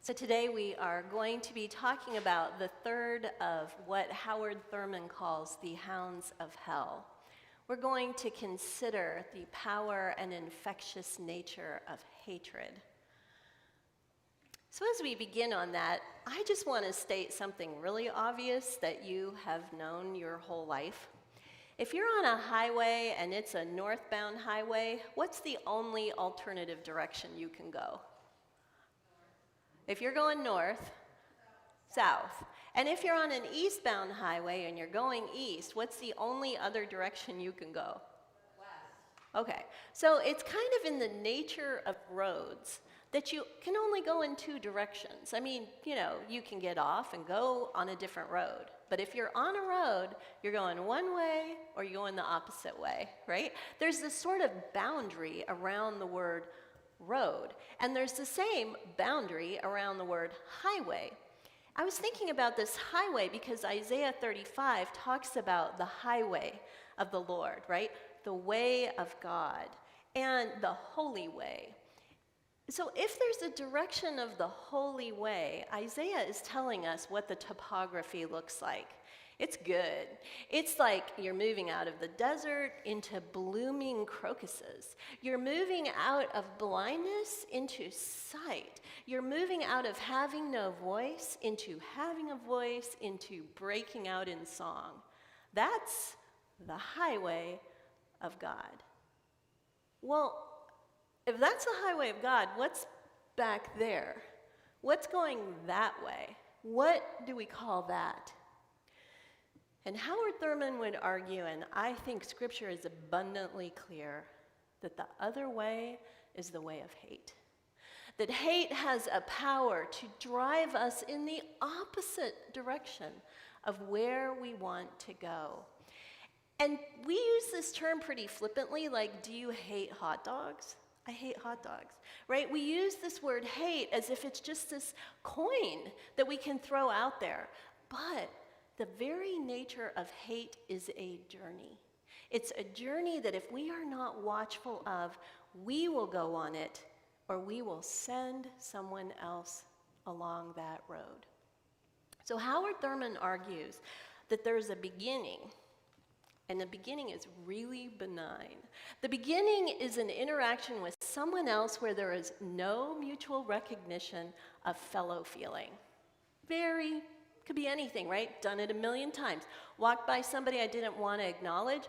So today we are going to be talking about the third of what Howard Thurman calls the hounds of hell. We're going to consider the power and infectious nature of hatred. So as we begin on that, I just want to state something really obvious that you have known your whole life. If you're on a highway and it's a northbound highway, what's the only alternative direction you can go? If you're going north, south. And if you're on an eastbound highway and you're going east, what's the only other direction you can go? West. Okay, so it's kind of in the nature of roads that you can only go in two directions. I mean, you can get off and go on a different road. But if you're on a road, you're going one way or you're going the opposite way, right? There's this sort of boundary around the word road. And there's the same boundary around the word highway. I was thinking about this highway because Isaiah 35 talks about the highway of the Lord, right? The way of God and the holy way. So if there's a direction of the holy way, Isaiah is telling us what the topography looks like. It's good. It's like you're moving out of the desert into blooming crocuses. You're moving out of blindness into sight. You're moving out of having no voice into having a voice, into breaking out in song. That's the highway of God. Well, if that's the highway of God, what's back there? What's going that way? What do we call that? And Howard Thurman would argue, and I think Scripture is abundantly clear, that the other way is the way of hate. That hate has a power to drive us in the opposite direction of where we want to go. And we use this term pretty flippantly, like, do you hate hot dogs? I hate hot dogs, right? We use this word hate as if it's just this coin that we can throw out there. But the very nature of hate is a journey. It's a journey that if we are not watchful of, we will go on it, or we will send someone else along that road. So Howard Thurman argues that there's a beginning, and the beginning is really benign. The beginning is an interaction with someone else where there is no mutual recognition of fellow feeling. Could be anything, right? Done it a million times. Walked by somebody I didn't want to acknowledge,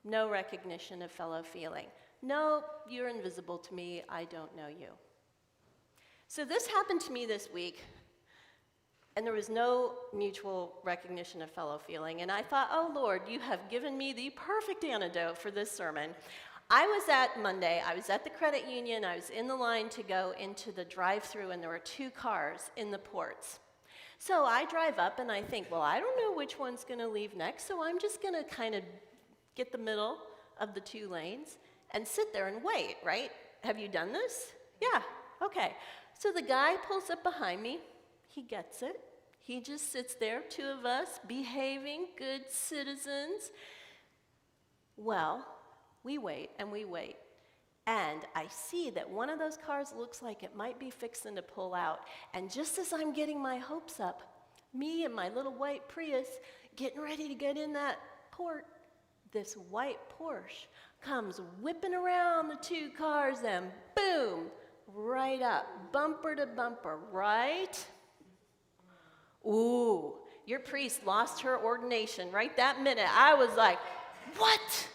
no recognition of fellow feeling. No, you're invisible to me, I don't know you. So this happened to me this week, and there was no mutual recognition of fellow feeling. And I thought, oh Lord, you have given me the perfect antidote for this sermon. I was at the credit union, I was in the line to go into the drive-thru, and there were two cars in the ports. So I drive up and I think, well, I don't know which one's going to leave next, so I'm just going to kind of get the middle of the two lanes and sit there and wait, right? Have you done this? Yeah, okay. So the guy pulls up behind me. He gets it. He just sits there, two of us, behaving, good citizens. Well, we wait and we wait. And I see that one of those cars looks like it might be fixing to pull out. And just as I'm getting my hopes up, me and my little white Prius getting ready to get in that port, this white Porsche comes whipping around the two cars and boom, right up, bumper to bumper, right? Ooh, your priest lost her ordination right that minute. I was like, what?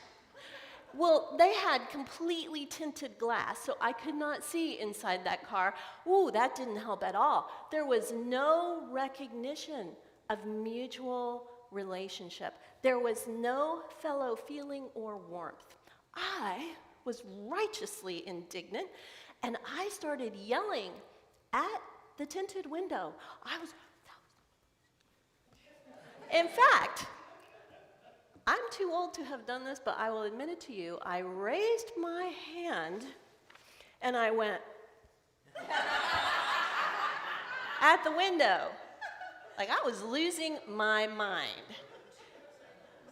Well, they had completely tinted glass, so I could not see inside that car. Ooh, that didn't help at all. There was no recognition of mutual relationship. There was no fellow feeling or warmth. I was righteously indignant, and I started yelling at the tinted window. In fact, I'm too old to have done this, but I will admit it to you. I raised my hand and I went at the window. Like I was losing my mind.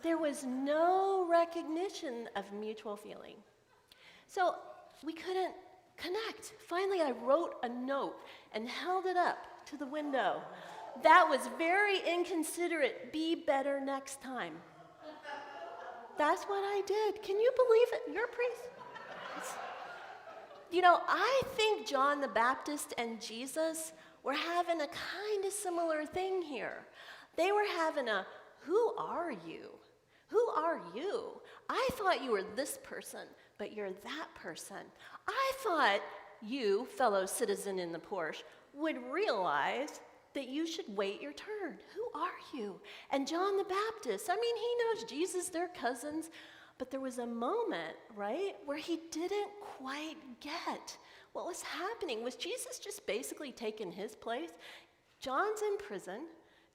There was no recognition of mutual feeling. So we couldn't connect. Finally, I wrote a note and held it up to the window. That was very inconsiderate. Be better next time. That's what I did. Can you believe it? You're a priest. You know, I think John the Baptist and Jesus were having a kind of similar thing here. They were having a, who are you? Who are you? I thought you were this person, but you're that person. I thought you, fellow citizen in the Porsche, would realize that you should wait your turn. Who are you? And John the Baptist, I mean, he knows Jesus, they're cousins, but there was a moment, right, where he didn't quite get what was happening. Was Jesus just basically taking his place? John's in prison.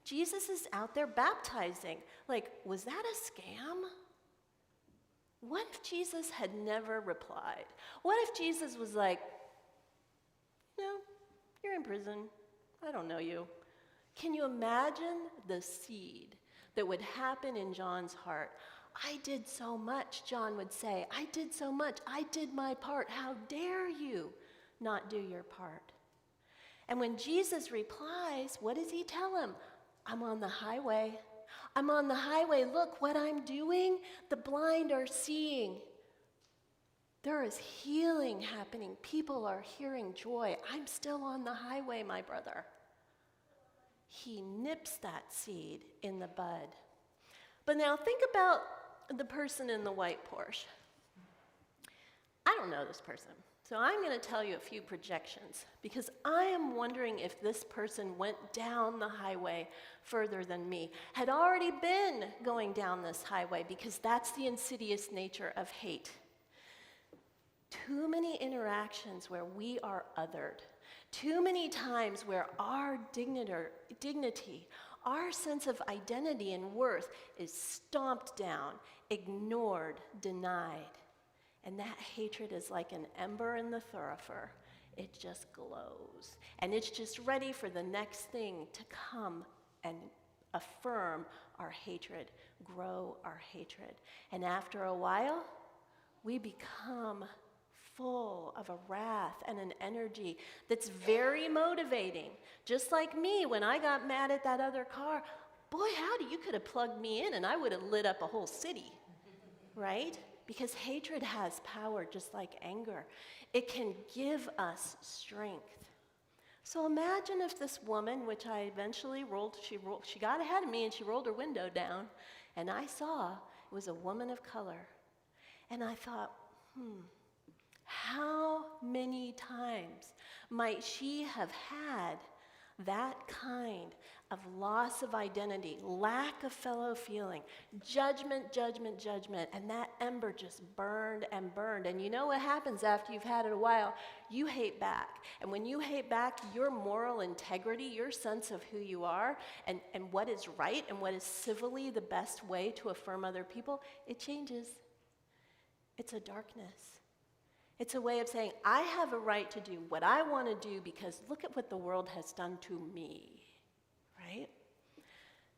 Jesus is out there baptizing. Like, was that a scam? What if Jesus had never replied? What if Jesus was like, no, you're in prison. I don't know you. Can you imagine the seed that would happen in John's heart? I did so much, John would say. I did so much. I did my part. How dare you not do your part? And when Jesus replies, what does he tell him? I'm on the highway. I'm on the highway. Look what I'm doing. The blind are seeing. There is healing happening. People are hearing joy. I'm still on the highway, my brother. He nips that seed in the bud. But now think about the person in the white Porsche. I don't know this person, so I'm going to tell you a few projections because I am wondering if this person went down the highway further than me, had already been going down this highway because that's the insidious nature of hate. Too many interactions where we are othered. Too many times where our dignity, our sense of identity and worth is stomped down, ignored, denied. And that hatred is like an ember in the thoroughfare. It just glows. And it's just ready for the next thing to come and affirm our hatred, grow our hatred. And after a while, we become full of a wrath and an energy that's very motivating. Just like me, when I got mad at that other car, boy, howdy, you could have plugged me in and I would have lit up a whole city, right? Because hatred has power just like anger. It can give us strength. So imagine if this woman, which I eventually she got ahead of me and she rolled her window down, and I saw it was a woman of color. And I thought, how many times might she have had that kind of loss of identity, lack of fellow feeling, judgment, and that ember just burned and burned. And you know what happens after you've had it a while? You hate back. And when you hate back, your moral integrity, your sense of who you are, and what is right and what is civilly the best way to affirm other people, it changes. It's a darkness. It's a way of saying, I have a right to do what I want to do because look at what the world has done to me, right?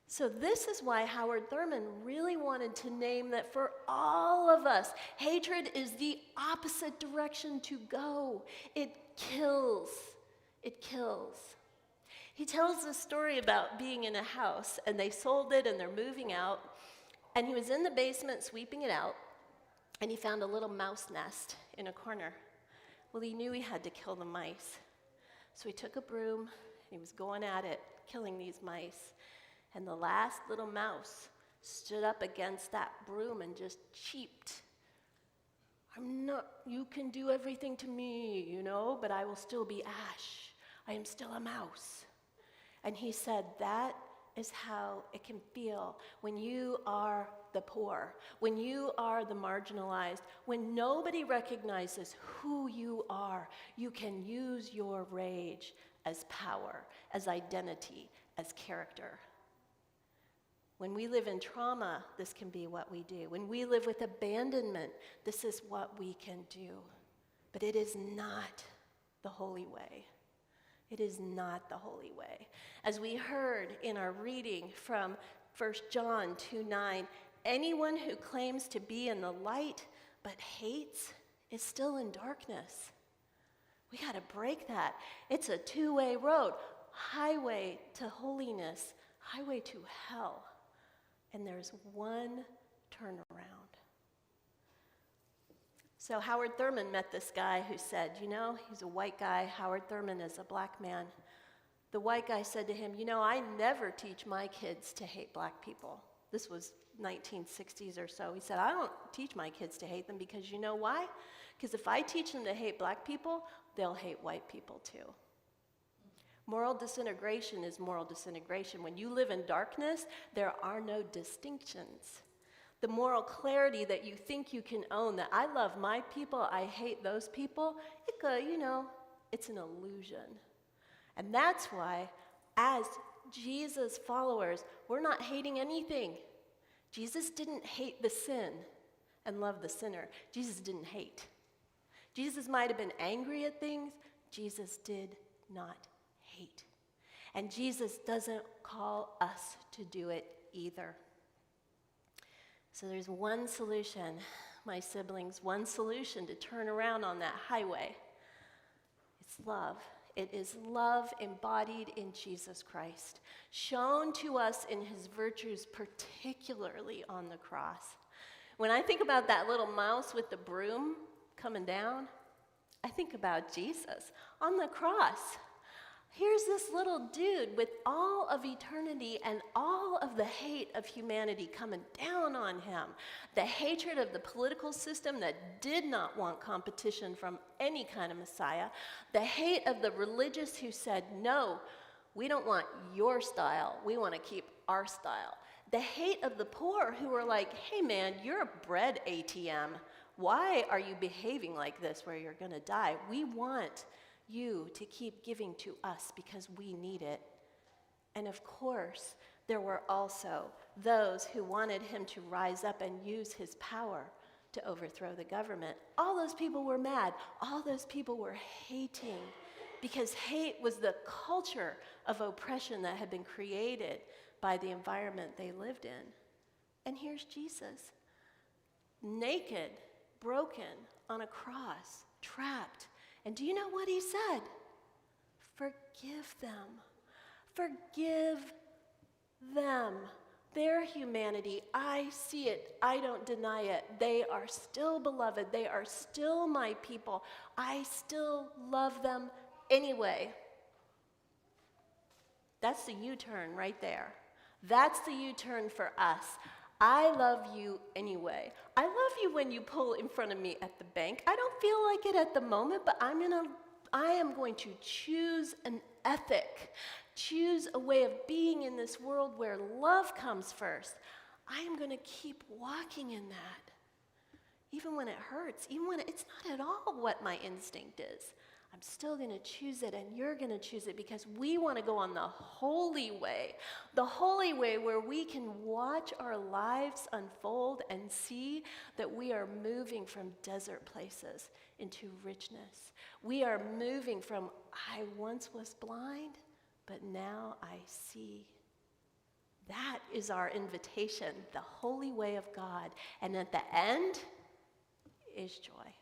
So this is why Howard Thurman really wanted to name that for all of us, hatred is the opposite direction to go. It kills. It kills. He tells this story about being in a house, and they sold it, and they're moving out, and he was in the basement sweeping it out, and he found a little mouse nest in a corner. Well, he knew he had to kill the mice. So he took a broom, and he was going at it, killing these mice. And the last little mouse stood up against that broom and just cheeped. You can do everything to me, but I will still be ash. I am still a mouse. And he said, that is how it can feel when you are the poor, when you are the marginalized, when nobody recognizes who you are. You can use your rage as power, as identity, as character. When we live in trauma, this can be what we do. When we live with abandonment, this is what we can do. But it is not the holy way. It is not the holy way. As we heard in our reading from 1 John 2:9, anyone who claims to be in the light but hates is still in darkness. We got to break that. It's a two-way road. Highway to holiness, highway to hell. And there's one turnaround. So Howard Thurman met this guy who said, he's a white guy. Howard Thurman is a black man. The white guy said to him, I never teach my kids to hate black people. This was 1960s or so. He said, I don't teach my kids to hate them because you know why? Because if I teach them to hate black people, they'll hate white people too. Moral disintegration is moral disintegration. When you live in darkness, there are no distinctions. The moral clarity that you think you can own, that I love my people, I hate those people, it's an illusion. And that's why, as Jesus followers, we're not hating anything. Jesus didn't hate the sin and love the sinner. Jesus didn't hate. Jesus might have been angry at things. Jesus did not hate. And Jesus doesn't call us to do it either. So there's one solution, my siblings, one solution to turn around on that highway. It's love. It is love embodied in Jesus Christ, shown to us in his virtues, particularly on the cross. When I think about that little mouse with the broom coming down, I think about Jesus on the cross. Here's this little dude with all of eternity and all of the hate of humanity coming down on him. The hatred of the political system that did not want competition from any kind of Messiah. The hate of the religious who said, no, we don't want your style. We want to keep our style. The hate of the poor who were like, hey man, you're a bread ATM. Why are you behaving like this where you're going to die? We want you to keep giving to us because we need it. And of course, there were also those who wanted him to rise up and use his power to overthrow the government. All those people were mad. All those people were hating because hate was the culture of oppression that had been created by the environment they lived in. And here's Jesus, naked, broken, on a cross, trapped. And do you know what he said? Forgive them. Forgive them. Their humanity, I see it. I don't deny it. They are still beloved. They are still my people. I still love them anyway. That's the U-turn right there. That's the U-turn for us. I love you anyway. I love you when you pull in front of me at the bank. I don't feel like it at the moment, but I am going to choose an ethic, choose a way of being in this world where love comes first. I am going to keep walking in that, even when it hurts, even when it's not at all what my instinct is. I'm still going to choose it, and you're going to choose it because we want to go on the holy way where we can watch our lives unfold and see that we are moving from desert places into richness. We are moving from, I once was blind, but now I see. That is our invitation, the holy way of God. And at the end is joy.